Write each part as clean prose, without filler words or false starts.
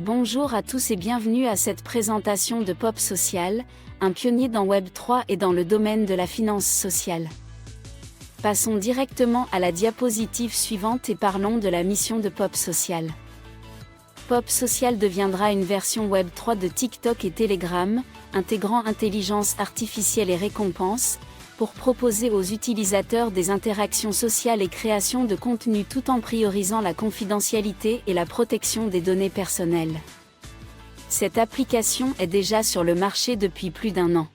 Bonjour à tous et bienvenue à cette présentation de Pop Social, un pionnier dans Web3 et dans le domaine de la finance sociale. Passons directement à la diapositive suivante et parlons de la mission de Pop Social. Pop Social deviendra une version Web3 de TikTok et Telegram, intégrant intelligence artificielle et récompenses, pour proposer aux utilisateurs des interactions sociales et création de contenu tout en priorisant la confidentialité et la protection des données personnelles. Cette application est déjà sur le marché depuis plus d'un an.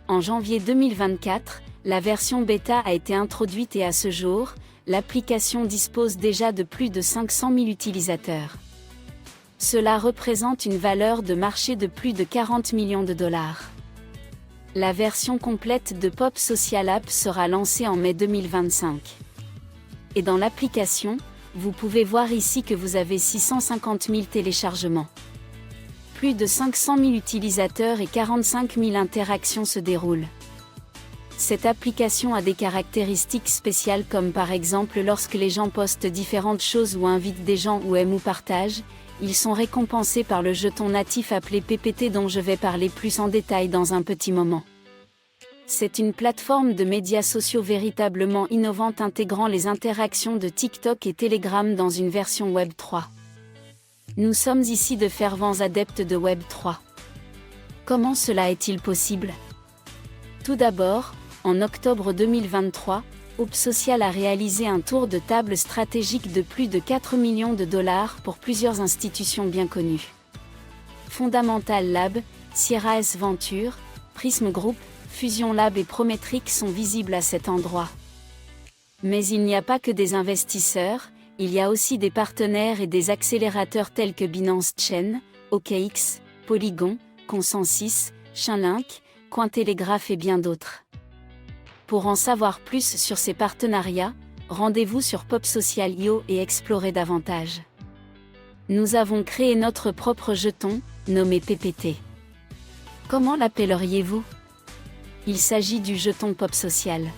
En janvier 2024, la version bêta a été introduite et à ce jour, l'application dispose déjà de plus de 500 000 utilisateurs. Cela représente une valeur de marché de plus de 40 millions de dollars. La version complète de Pop Social App sera lancée en mai 2025. Et dans l'application, vous pouvez voir ici que vous avez 650 000 téléchargements. Plus de 500 000 utilisateurs et 45 000 interactions se déroulent. Cette application a des caractéristiques spéciales comme par exemple lorsque les gens postent différentes choses ou invitent des gens ou aiment ou partagent, ils sont récompensés par le jeton natif appelé PPT dont je vais parler plus en détail dans un petit moment. C'est une plateforme de médias sociaux véritablement innovante intégrant les interactions de TikTok et Telegram dans une version Web 3. Nous sommes ici de fervents adeptes de Web 3. Comment cela est-il possible? Tout d'abord, en octobre 2023, Pop Social a réalisé un tour de table stratégique de plus de 4 millions de dollars pour plusieurs institutions bien connues. Fondamental Lab, Sierra S Venture, Prism Group, Fusion Lab et Prometric sont visibles à cet endroit. Mais il n'y a pas que des investisseurs, il y a aussi des partenaires et des accélérateurs tels que Binance Chain, OKX, Polygon, Consensus, Chainlink, Cointelegraph et bien d'autres. Pour en savoir plus sur ces partenariats, rendez-vous sur PopSocial.io et explorez davantage. Nous avons créé notre propre jeton, nommé PPT. Comment l'appelleriez-vous? Il s'agit du jeton PopSocial.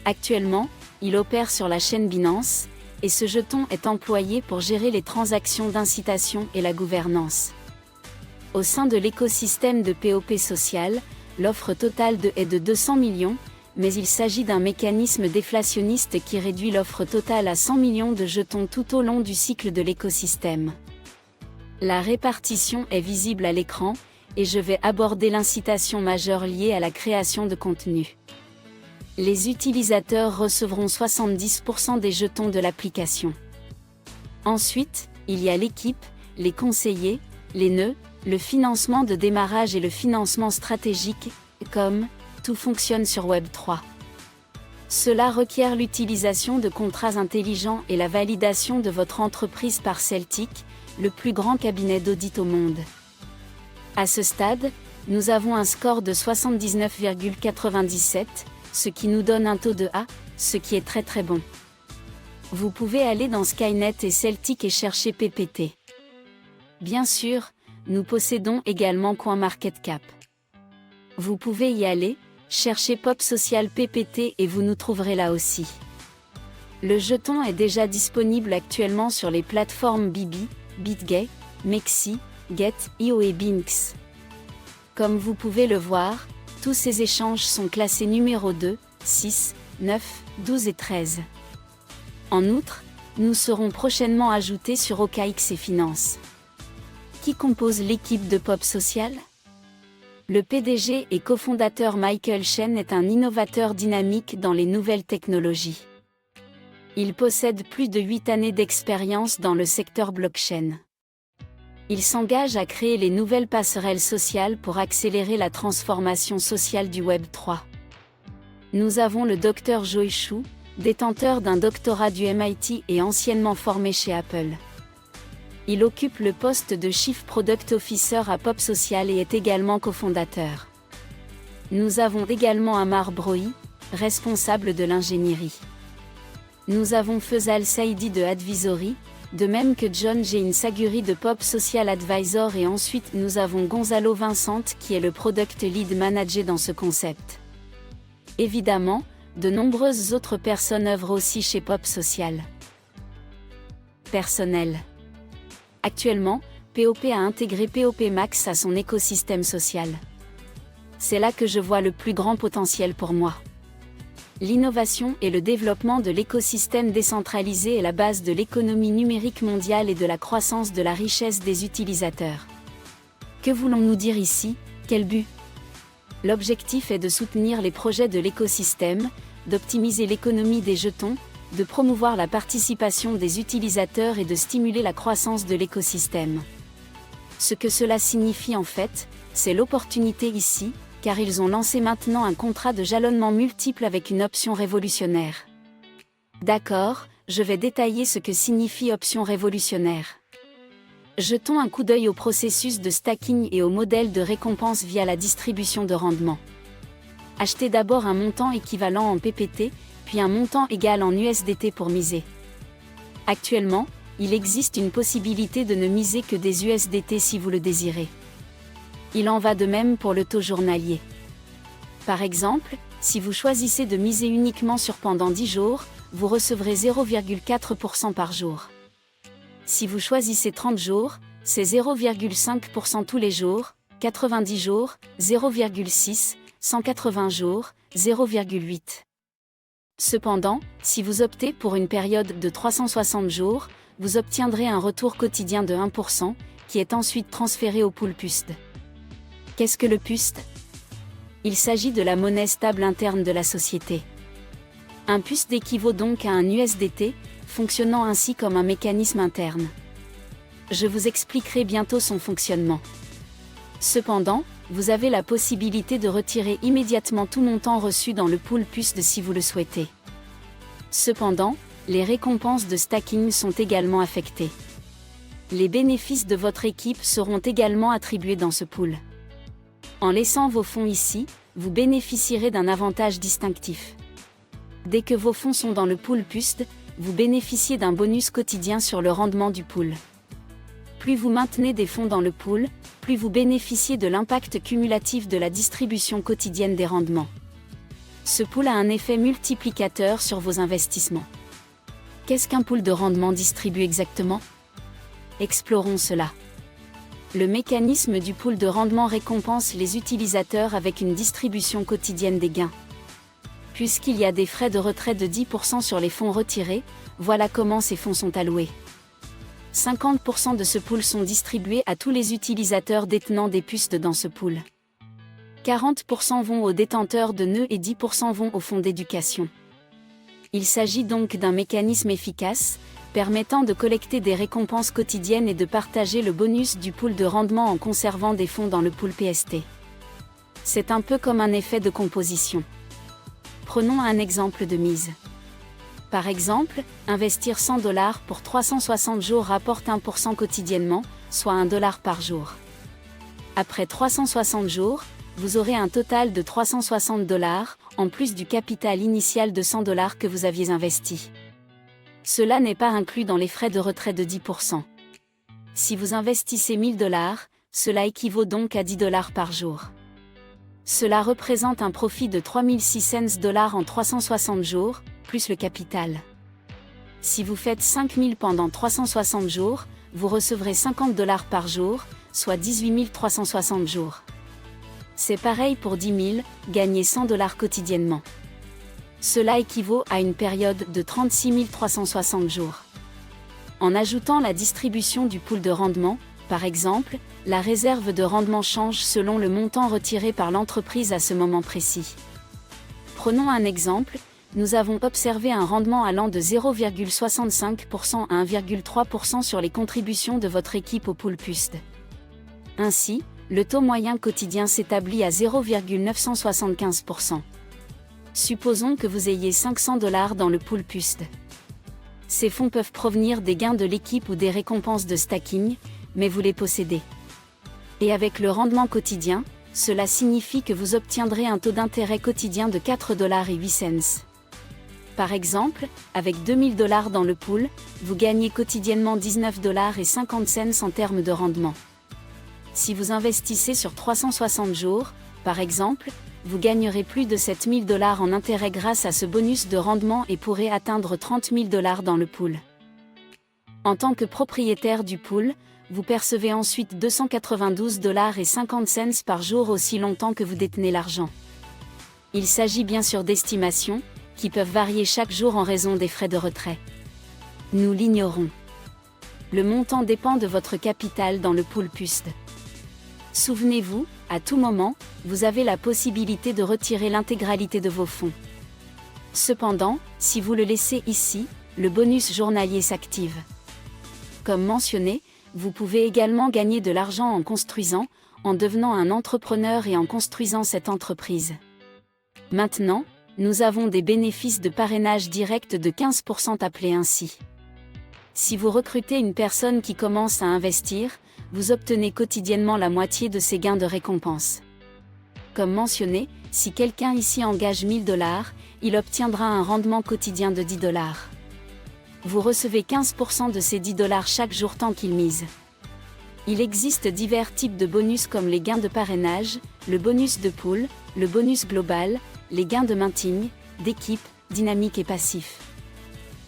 Actuellement, il opère sur la chaîne Binance, et ce jeton est employé pour gérer les transactions d'incitation et la gouvernance. Au sein de l'écosystème de POP Social, l'offre totale est de 200 millions, mais il s'agit d'un mécanisme déflationniste qui réduit l'offre totale à 100 millions de jetons tout au long du cycle de l'écosystème. La répartition est visible à l'écran, et je vais aborder l'incitation majeure liée à la création de contenu. Les utilisateurs recevront 70% des jetons de l'application. Ensuite, il y a l'équipe, les conseillers, les nœuds, le financement de démarrage et le financement stratégique, comme tout fonctionne sur Web3. Cela requiert l'utilisation de contrats intelligents et la validation de votre entreprise par Celtic, le plus grand cabinet d'audit au monde. À ce stade, nous avons un score de 79,97, ce qui nous donne un taux de A, ce qui est très très bon. Vous pouvez aller dans Skynet et Celtic et chercher PPT. Bien sûr, nous possédons également CoinMarketCap. Vous pouvez y aller, cherchez Pop Social PPT et vous nous trouverez là aussi. Le jeton est déjà disponible actuellement sur les plateformes Bibi, BitGay, Mexi, Get, IO et Binx. Comme vous pouvez le voir, tous ces échanges sont classés numéro 2, 6, 9, 12 et 13. En outre, nous serons prochainement ajoutés sur OKX et Finance. Qui compose l'équipe de Pop Social? Le PDG et cofondateur Michael Chen est un innovateur dynamique dans les nouvelles technologies. Il possède plus de 8 années d'expérience dans le secteur blockchain. Il s'engage à créer les nouvelles passerelles sociales pour accélérer la transformation sociale du Web 3. Nous avons le Dr Joe Chu, détenteur d'un doctorat du MIT et anciennement formé chez Apple. Il occupe le poste de Chief Product Officer à Pop Social et est également cofondateur. Nous avons également Amar Brohi, responsable de l'ingénierie. Nous avons Faisal Saidi de Advisory, de même que John Jein Saguri de Pop Social Advisor et ensuite nous avons Gonzalo Vincent qui est le Product Lead Manager dans ce concept. Évidemment, de nombreuses autres personnes œuvrent aussi chez Pop Social. Personnel. Actuellement, POP a intégré POP Max à son écosystème social. C'est là que je vois le plus grand potentiel pour moi. L'innovation et le développement de l'écosystème décentralisé est la base de l'économie numérique mondiale et de la croissance de la richesse des utilisateurs. Que voulons-nous dire ici? Quel but? L'objectif est de soutenir les projets de l'écosystème, d'optimiser l'économie des jetons, de promouvoir la participation des utilisateurs et de stimuler la croissance de l'écosystème. Ce que cela signifie en fait, c'est l'opportunité ici, car ils ont lancé maintenant un contrat de jalonnement multiple avec une option révolutionnaire. D'accord, je vais détailler ce que signifie option révolutionnaire. Jetons un coup d'œil au processus de stacking et au modèle de récompense via la distribution de rendement. Achetez d'abord un montant équivalent en PPT, puis un montant égal en USDT pour miser. Actuellement, il existe une possibilité de ne miser que des USDT si vous le désirez. Il en va de même pour le taux journalier. Par exemple, si vous choisissez de miser uniquement sur pendant 10 jours, vous recevrez 0,4% par jour. Si vous choisissez 30 jours, c'est 0,5% tous les jours, 90 jours, 0,6%, 180 jours, 0,8%. Cependant, si vous optez pour une période de 360 jours, vous obtiendrez un retour quotidien de 1%, qui est ensuite transféré au pool PUSD. Qu'est-ce que le PUSD? Il s'agit de la monnaie stable interne de la société. Un PUSD équivaut donc à un USDT, fonctionnant ainsi comme un mécanisme interne. Je vous expliquerai bientôt son fonctionnement. Cependant, vous avez la possibilité de retirer immédiatement tout montant reçu dans le pool PUSD si vous le souhaitez. Cependant, les récompenses de stacking sont également affectées. Les bénéfices de votre équipe seront également attribués dans ce pool. En laissant vos fonds ici, vous bénéficierez d'un avantage distinctif. Dès que vos fonds sont dans le pool PUSD, vous bénéficiez d'un bonus quotidien sur le rendement du pool. Plus vous maintenez des fonds dans le pool, plus vous bénéficiez de l'impact cumulatif de la distribution quotidienne des rendements. Ce pool a un effet multiplicateur sur vos investissements. Qu'est-ce qu'un pool de rendement distribue exactement? Explorons cela. Le mécanisme du pool de rendement récompense les utilisateurs avec une distribution quotidienne des gains. Puisqu'il y a des frais de retrait de 10% sur les fonds retirés, voilà comment ces fonds sont alloués. 50% de ce pool sont distribués à tous les utilisateurs détenant des PUSD dans ce pool. 40% vont aux détenteurs de nœuds et 10% vont aux fonds d'éducation. Il s'agit donc d'un mécanisme efficace, permettant de collecter des récompenses quotidiennes et de partager le bonus du pool de rendement en conservant des fonds dans le pool PST. C'est un peu comme un effet de composition. Prenons un exemple de mise. Par exemple, investir $100 pour 360 jours rapporte 1% quotidiennement, soit $1 par jour. Après 360 jours, vous aurez un total de $360, en plus du capital initial de $100 que vous aviez investi. Cela n'est pas inclus dans les frais de retrait de 10%. Si vous investissez $1000, cela équivaut donc à $10 par jour. Cela représente un profit de 3600 $ en 360 jours, plus le capital. Si vous faites 5000 pendant 360 jours, vous recevrez $50 par jour, soit 18 360 jours. C'est pareil pour 10 000, gagnez $100 quotidiennement. Cela équivaut à une période de 36 360 jours. En ajoutant la distribution du pool de rendement, par exemple, la réserve de rendement change selon le montant retiré par l'entreprise à ce moment précis. Prenons un exemple, nous avons observé un rendement allant de 0,65% à 1,3% sur les contributions de votre équipe au pool PUSD. Ainsi, le taux moyen quotidien s'établit à 0,975%. Supposons que vous ayez $500 dans le pool PUSD. Ces fonds peuvent provenir des gains de l'équipe ou des récompenses de stacking, mais vous les possédez. Et avec le rendement quotidien, cela signifie que vous obtiendrez un taux d'intérêt quotidien de $4,08. Par exemple, avec $2000 dans le pool, vous gagnez quotidiennement $19,50 en termes de rendement. Si vous investissez sur 360 jours, par exemple, vous gagnerez plus de $7000 en intérêt grâce à ce bonus de rendement et pourrez atteindre $30 000 dans le pool. En tant que propriétaire du pool, vous percevez ensuite $292,50 par jour aussi longtemps que vous détenez l'argent. Il s'agit bien sûr d'estimations, qui peuvent varier chaque jour en raison des frais de retrait. Nous l'ignorons. Le montant dépend de votre capital dans le pool PUSD. Souvenez-vous, à tout moment, vous avez la possibilité de retirer l'intégralité de vos fonds. Cependant, si vous le laissez ici, le bonus journalier s'active. Comme mentionné, vous pouvez également gagner de l'argent en construisant, en devenant un entrepreneur et en construisant cette entreprise. Maintenant, nous avons des bénéfices de parrainage direct de 15% appelés ainsi. Si vous recrutez une personne qui commence à investir, vous obtenez quotidiennement la moitié de ses gains de récompense. Comme mentionné, si quelqu'un ici engage $1000, il obtiendra un rendement quotidien de $10. Vous recevez 15% de ces $10 chaque jour tant qu'il mise. Il existe divers types de bonus comme les gains de parrainage, le bonus de pool, le bonus global, les gains de maintien, d'équipe, dynamique et passif.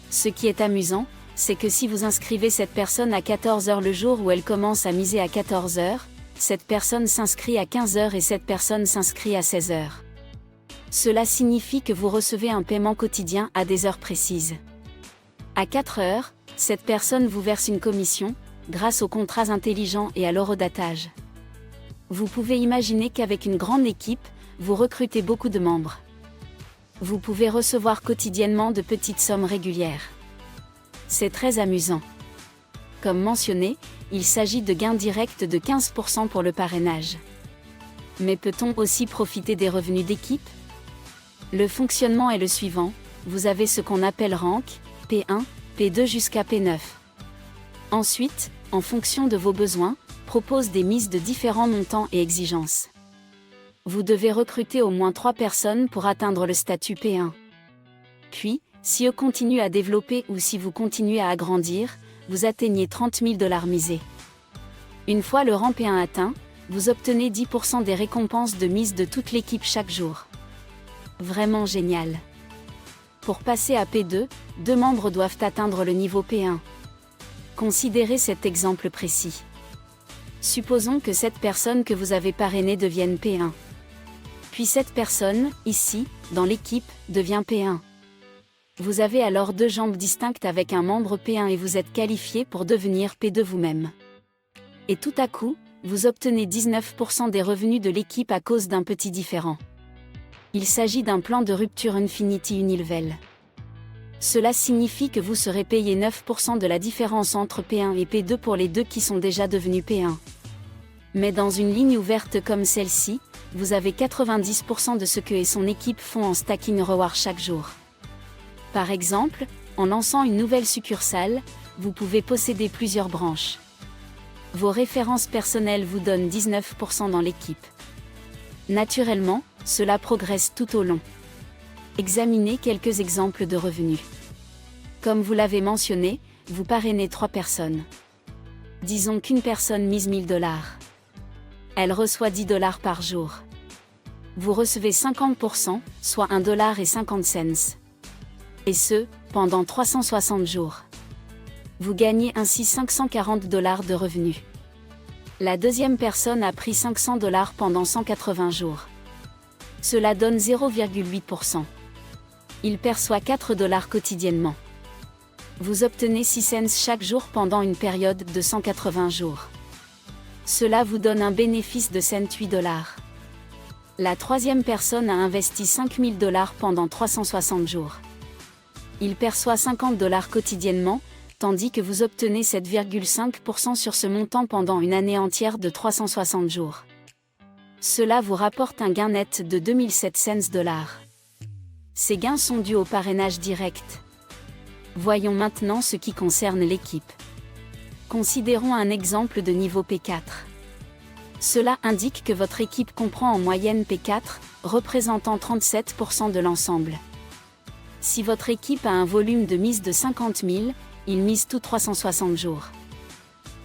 Ce qui est amusant, c'est que si vous inscrivez cette personne à 14h le jour où elle commence à miser à 14h, cette personne s'inscrit à 15h et cette personne s'inscrit à 16h. Cela signifie que vous recevez un paiement quotidien à des heures précises. À 4h, cette personne vous verse une commission, grâce aux contrats intelligents et à l'horodatage. Vous pouvez imaginer qu'avec une grande équipe, vous recrutez beaucoup de membres. Vous pouvez recevoir quotidiennement de petites sommes régulières. C'est très amusant. Comme mentionné, il s'agit de gains directs de 15% pour le parrainage. Mais peut-on aussi profiter des revenus d'équipe ? Le fonctionnement est le suivant, vous avez ce qu'on appelle rank, P1, P2 jusqu'à P9. Ensuite, en fonction de vos besoins, propose des mises de différents montants et exigences. Vous devez recruter au moins 3 personnes pour atteindre le statut P1. Puis, si eux continuent à développer ou si vous continuez à agrandir, vous atteignez $30,000 misés. Une fois le rang P1 atteint, vous obtenez 10% des récompenses de mise de toute l'équipe chaque jour. Vraiment génial. Pour passer à P2, 2 membres doivent atteindre le niveau P1. Considérez cet exemple précis. Supposons que cette personne que vous avez parrainée devienne P1. Puis cette personne, ici, dans l'équipe, devient P1. Vous avez alors 2 jambes distinctes avec un membre P1 et vous êtes qualifié pour devenir P2 vous-même. Et tout à coup, vous obtenez 19% des revenus de l'équipe à cause d'un petit différend. Il s'agit d'un plan de rupture Infinity Unilevel. Cela signifie que vous serez payé 9% de la différence entre P1 et P2 pour les 2 qui sont déjà devenus P1. Mais dans une ligne ouverte comme celle-ci, vous avez 90% de ce que et son équipe font en stacking reward chaque jour. Par exemple, en lançant une nouvelle succursale, vous pouvez posséder plusieurs branches. Vos références personnelles vous donnent 19% dans l'équipe. Naturellement, cela progresse tout au long. Examinez quelques exemples de revenus. Comme vous l'avez mentionné, vous parrainez 3 personnes. Disons qu'une personne mise $1000. Elle reçoit $10 par jour. Vous recevez 50%, soit $1,50. Et ce, pendant 360 jours. Vous gagnez ainsi $540 de revenus. La deuxième personne a pris $500 pendant 180 jours. Cela donne 0,8%. Il perçoit $4 quotidiennement. Vous obtenez 6 cents chaque jour pendant une période de 180 jours. Cela vous donne un bénéfice de $8. La troisième personne a investi $5000 pendant 360 jours. Il perçoit $50 quotidiennement, tandis que vous obtenez 7,5% sur ce montant pendant une année entière de 360 jours. Cela vous rapporte un gain net de $2700. Ces gains sont dus au parrainage direct. Voyons maintenant ce qui concerne l'équipe. Considérons un exemple de niveau P4. Cela indique que votre équipe comprend en moyenne P4, représentant 37% de l'ensemble. Si votre équipe a un volume de mise de 50 000, il mise tous 360 jours.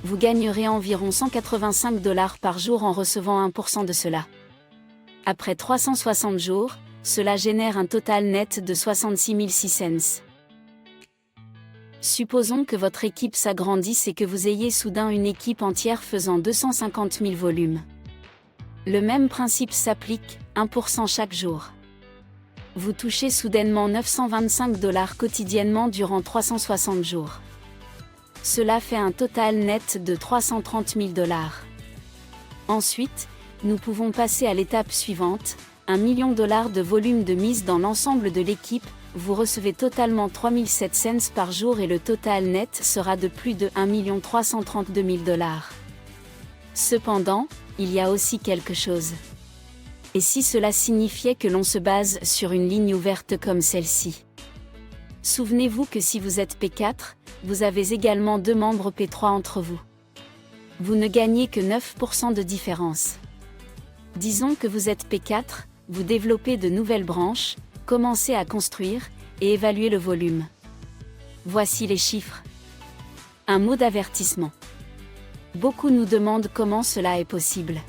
Vous gagnerez environ $185 par jour en recevant 1% de cela. Après 360 jours, cela génère un total net de 66 600. Supposons que votre équipe s'agrandisse et que vous ayez soudain une équipe entière faisant 250 000 volumes. Le même principe s'applique, 1% chaque jour. Vous touchez soudainement 925 $ quotidiennement durant 360 jours. Cela fait un total net de 330 000 $. Ensuite, nous pouvons passer à l'étape suivante, 1 million $ de volume de mise dans l'ensemble de l'équipe, vous recevez totalement 3007 cents par jour et le total net sera de plus de 1 332 000 $. Cependant, il y a aussi quelque chose. Et si cela signifiait que l'on se base sur une ligne ouverte comme celle-ci? Souvenez-vous que si vous êtes P4, vous avez également 2 membres P3 entre vous. Vous ne gagnez que 9% de différence. Disons que vous êtes P4, vous développez de nouvelles branches, commencez à construire, et évaluez le volume. Voici les chiffres. Un mot d'avertissement. Beaucoup nous demandent comment cela est possible.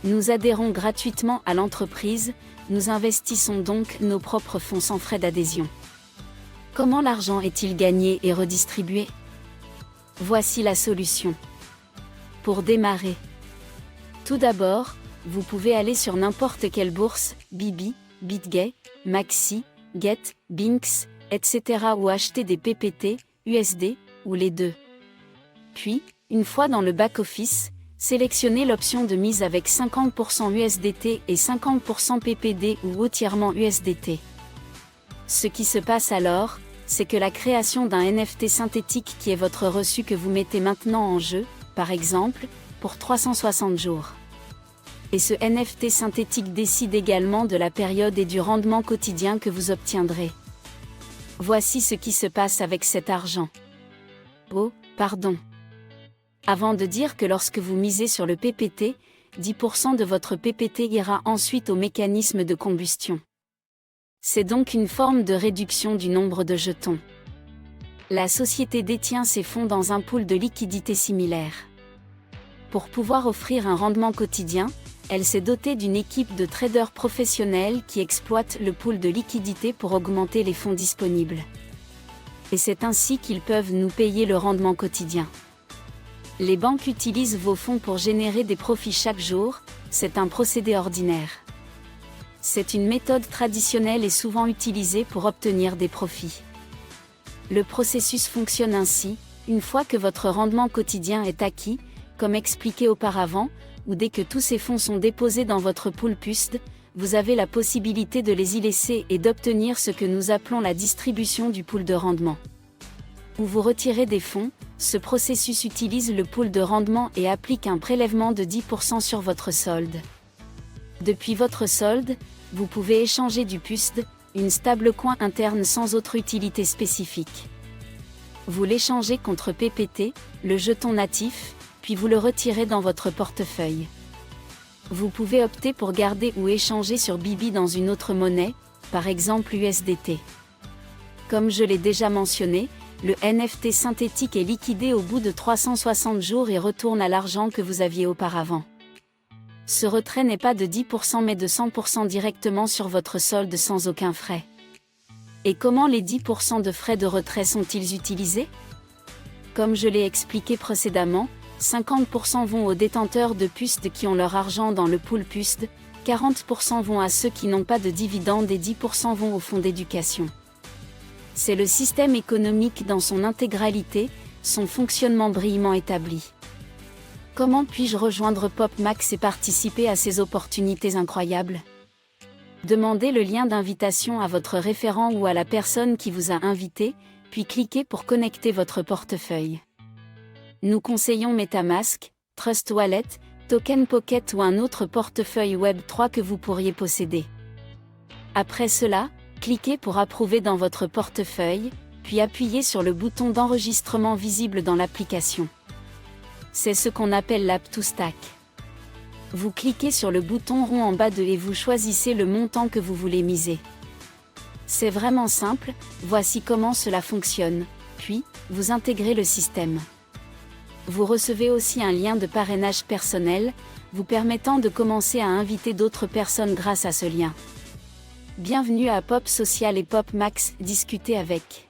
Nous adhérons gratuitement à l'entreprise, nous investissons donc nos propres fonds sans frais d'adhésion. Comment l'argent est-il gagné et redistribué? Voici la solution. Pour démarrer. Tout d'abord, vous pouvez aller sur n'importe quelle bourse, Bibi, BitGay, Maxi, Get, Binx, etc. ou acheter des PPT, USD, ou les deux. Puis, une fois dans le back-office, sélectionnez l'option de mise avec 50% USDT et 50% PPD ou entièrement USDT. Ce qui se passe alors, c'est que la création d'un NFT synthétique qui est votre reçu que vous mettez maintenant en jeu, par exemple, pour 360 jours. Et ce NFT synthétique décide également de la période et du rendement quotidien que vous obtiendrez. Voici ce qui se passe avec cet argent. Oh, pardon. Avant de dire que lorsque vous misez sur le PPT, 10% de votre PPT ira ensuite au mécanisme de combustion. C'est donc une forme de réduction du nombre de jetons. La société détient ses fonds dans un pool de liquidités similaire. Pour pouvoir offrir un rendement quotidien, elle s'est dotée d'une équipe de traders professionnels qui exploitent le pool de liquidités pour augmenter les fonds disponibles. Et c'est ainsi qu'ils peuvent nous payer le rendement quotidien. Les banques utilisent vos fonds pour générer des profits chaque jour, c'est un procédé ordinaire. C'est une méthode traditionnelle et souvent utilisée pour obtenir des profits. Le processus fonctionne ainsi, une fois que votre rendement quotidien est acquis, comme expliqué auparavant, ou dès que tous ces fonds sont déposés dans votre pool PUSD, vous avez la possibilité de les y laisser et d'obtenir ce que nous appelons la distribution du pool de rendement. Où vous retirez des fonds, ce processus utilise le pool de rendement et applique un prélèvement de 10% sur votre solde. Depuis votre solde, vous pouvez échanger du PUSD, une stablecoin interne sans autre utilité spécifique. Vous l'échangez contre PPT, le jeton natif, puis vous le retirez dans votre portefeuille. Vous pouvez opter pour garder ou échanger sur Bibi dans une autre monnaie, par exemple USDT. Comme je l'ai déjà mentionné, le NFT synthétique est liquidé au bout de 360 jours et retourne à l'argent que vous aviez auparavant. Ce retrait n'est pas de 10% mais de 100% directement sur votre solde sans aucun frais. Et comment les 10% de frais de retrait sont-ils utilisés? Comme je l'ai expliqué précédemment, 50% vont aux détenteurs de PUSD qui ont leur argent dans le pool PUSD, 40% vont à ceux qui n'ont pas de dividendes et 10% vont au fonds d'éducation. C'est le système économique dans son intégralité, son fonctionnement brillamment établi. Comment puis-je rejoindre PopMax et participer à ces opportunités incroyables? Demandez le lien d'invitation à votre référent ou à la personne qui vous a invité, puis cliquez pour connecter votre portefeuille. Nous conseillons MetaMask, Trust Wallet, Token Pocket ou un autre portefeuille Web3 que vous pourriez posséder. Après cela, cliquez pour approuver dans votre portefeuille, puis appuyez sur le bouton d'enregistrement visible dans l'application. C'est ce qu'on appelle l'App to Stack. Vous cliquez sur le bouton rond en bas et vous choisissez le montant que vous voulez miser. C'est vraiment simple, voici comment cela fonctionne, puis, vous intégrez le système. Vous recevez aussi un lien de parrainage personnel, vous permettant de commencer à inviter d'autres personnes grâce à ce lien. Bienvenue à Pop Social et PopMax, discutez avec.